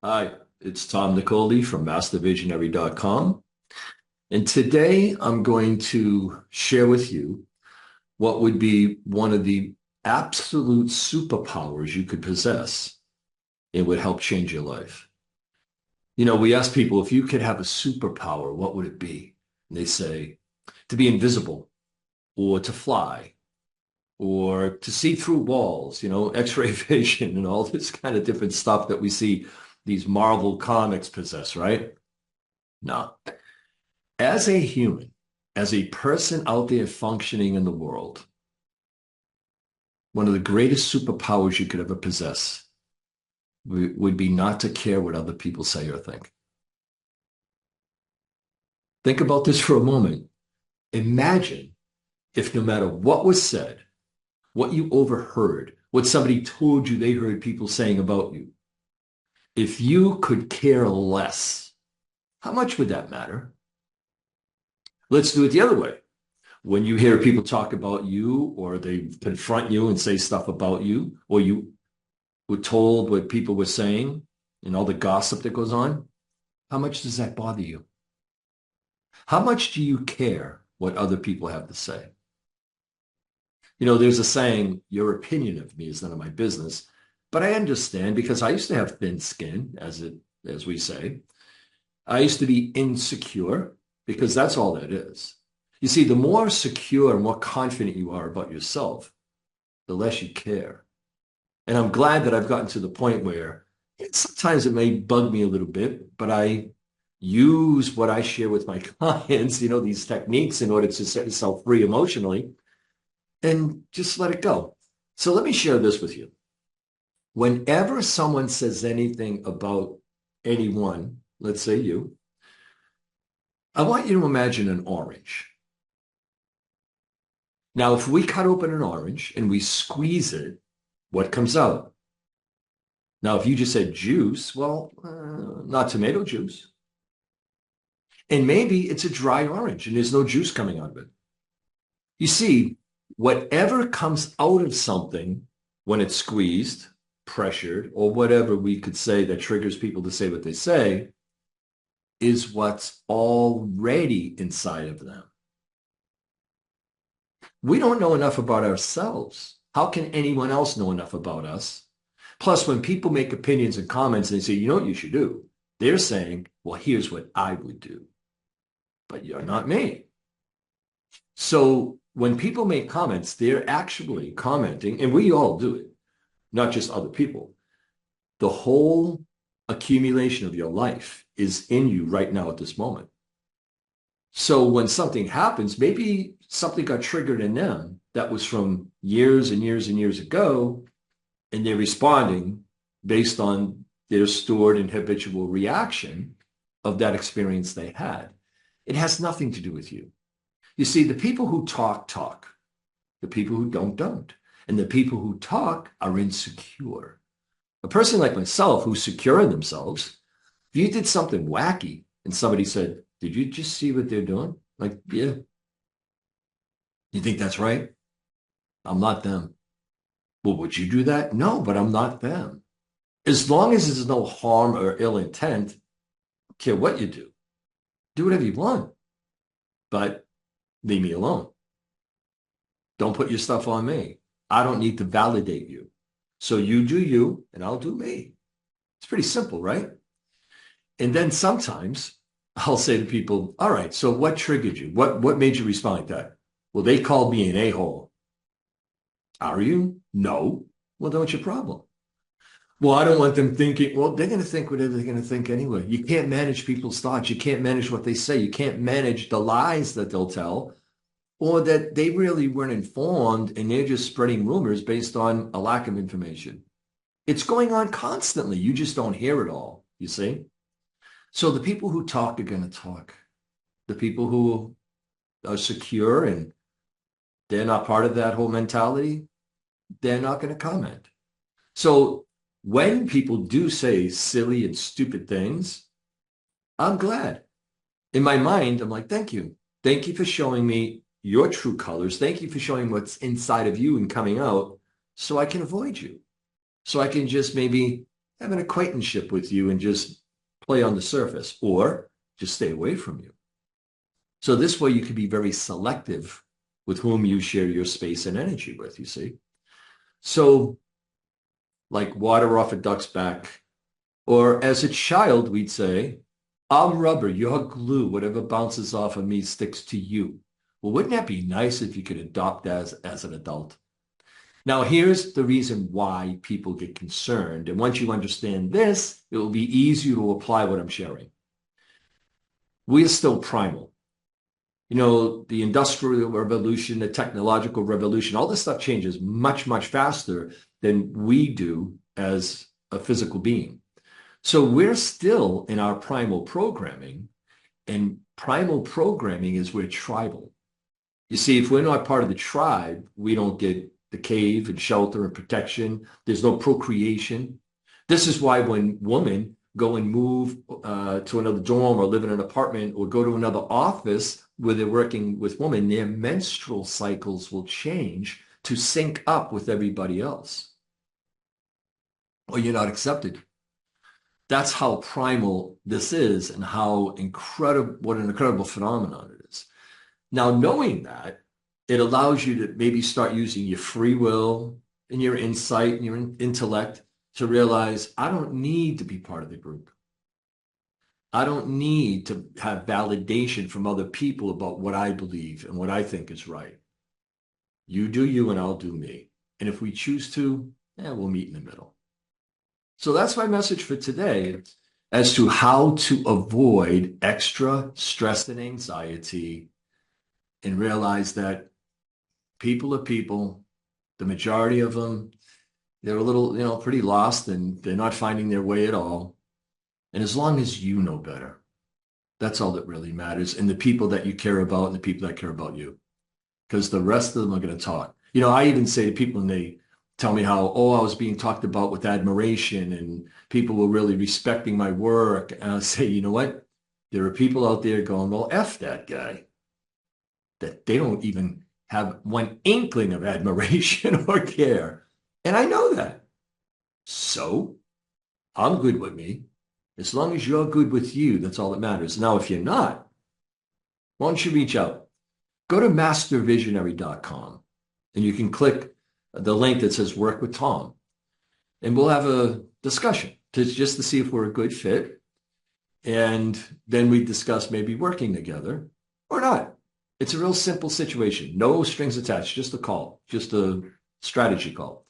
Hi, it's Tom Nicoli from MasterVisionary.com. And today I'm going to share with you what would be one of the absolute superpowers you could possess. It would help change your life. We ask people, if you could have a superpower, what would it be? And they say, to be invisible, or to fly, or to see through walls, X-ray vision and all this kind of different stuff that we see these Marvel comics possess, right? No. As a human, as a person out there functioning in the world, one of the greatest superpowers you could ever possess would be not to care what other people say or think. Think about this for a moment. Imagine if no matter what was said, what you overheard, what somebody told you they heard people saying about you, if you could care less, how much would that matter? Let's do it the other way. When you hear people talk about you, or they confront you and say stuff about you, or you were told what people were saying and all the gossip that goes on, how much does that bother you? How much do you care what other people have to say? There's a saying, your opinion of me is none of my business. But I understand, because I used to have thin skin, as we say. I used to be insecure, because that's all that is. You see, the more secure and more confident you are about yourself, the less you care. And I'm glad that I've gotten to the point where sometimes it may bug me a little bit, but I use what I share with my clients, these techniques, in order to set yourself free emotionally and just let it go. So let me share this with you. Whenever someone says anything about anyone, let's say you, I want you to imagine an orange. Now, if we cut open an orange and we squeeze it, what comes out? Now, if you just said juice, well, not tomato juice. And maybe it's a dry orange and there's no juice coming out of it. You see, whatever comes out of something when it's squeezed, pressured, or whatever we could say that triggers people to say what they say, is what's already inside of them. We don't know enough about ourselves. How can anyone else know enough about us? Plus, when people make opinions and comments and they say, you know what you should do, they're saying, well, here's what I would do. But you're not me. So when people make comments, they're actually commenting, and we all do it, not just other people. The whole accumulation of your life is in you right now at this moment. So when something happens, maybe something got triggered in them that was from years and years and years ago, and they're responding based on their stored and habitual reaction of that experience they had. It has nothing to do with you. You see, the people who talk, talk. The people who don't. And the people who talk are insecure. A person like myself who's secure in themselves, if you did something wacky and somebody said, did you just see what they're doing? Like, yeah. You think that's right? I'm not them. Well, would you do that? No, but I'm not them. As long as there's no harm or ill intent, I don't care what you do. Do whatever you want. But leave me alone. Don't put your stuff on me. I don't need to validate you. So you do you, and I'll do me. It's pretty simple, right? And then sometimes I'll say to people, all right, so what triggered you? What made you respond like that? Well, they called me an a-hole. Are you? No. Well, then what's your problem? Well, I don't want them thinking, well, they're going to think whatever they're going to think anyway. You can't manage people's thoughts. You can't manage what they say. You can't manage the lies that they'll tell, or that they really weren't informed and they're just spreading rumors based on a lack of information. It's going on constantly. You just don't hear it all, you see? So the people who talk are going to talk. The people who are secure and they're not part of that whole mentality, they're not going to comment. So when people do say silly and stupid things, I'm glad. In my mind, I'm like, thank you. Thank you for showing me your true colors. Thank you for showing what's inside of you and coming out so I can avoid you. So I can just maybe have an acquaintanceship with you and just play on the surface, or just stay away from you. So this way you can be very selective with whom you share your space and energy with, you see. So like water off a duck's back, or as a child, we'd say, I'm rubber, you're glue, whatever bounces off of me sticks to you. Well, wouldn't that be nice if you could adopt as an adult? Now, here's the reason why people get concerned. And once you understand this, it will be easier to apply what I'm sharing. We are still primal. You know, the industrial revolution, the technological revolution, all this stuff changes much, much faster than we do as a physical being. So we're still in our primal programming, and primal programming is we're tribal. You see, if we're not part of the tribe, we don't get the cave and shelter and protection. There's no procreation. This is why when women go and move to another dorm or live in an apartment or go to another office where they're working with women, their menstrual cycles will change to sync up with everybody else, or you're not accepted. That's how primal this is and how incredible, what an incredible phenomenon it is. Now, knowing that, it allows you to maybe start using your free will and your insight and your intellect to realize I don't need to be part of the group. I don't need to have validation from other people about what I believe and what I think is right. You do you and I'll do me. And if we choose to, we'll meet in the middle. So that's my message for today as to how to avoid extra stress and anxiety and realize that people are people. The majority of them, they're a little, pretty lost and they're not finding their way at all. And as long as you know better, that's all that really matters. And the people that you care about and the people that care about you, because the rest of them are going to talk. You know, I even say to people when they tell me how, oh, I was being talked about with admiration and people were really respecting my work. And I say, you know what? There are people out there going, well, F that guy, that they don't even have one inkling of admiration or care. And I know that. So I'm good with me. As long as you're good with you, that's all that matters. Now, if you're not, why don't you reach out? Go to mastervisionary.com and you can click the link that says work with Tom. And we'll have a discussion just to see if we're a good fit. And then we discuss maybe working together or not. It's a real simple situation. No strings attached, just a call, just a strategy call.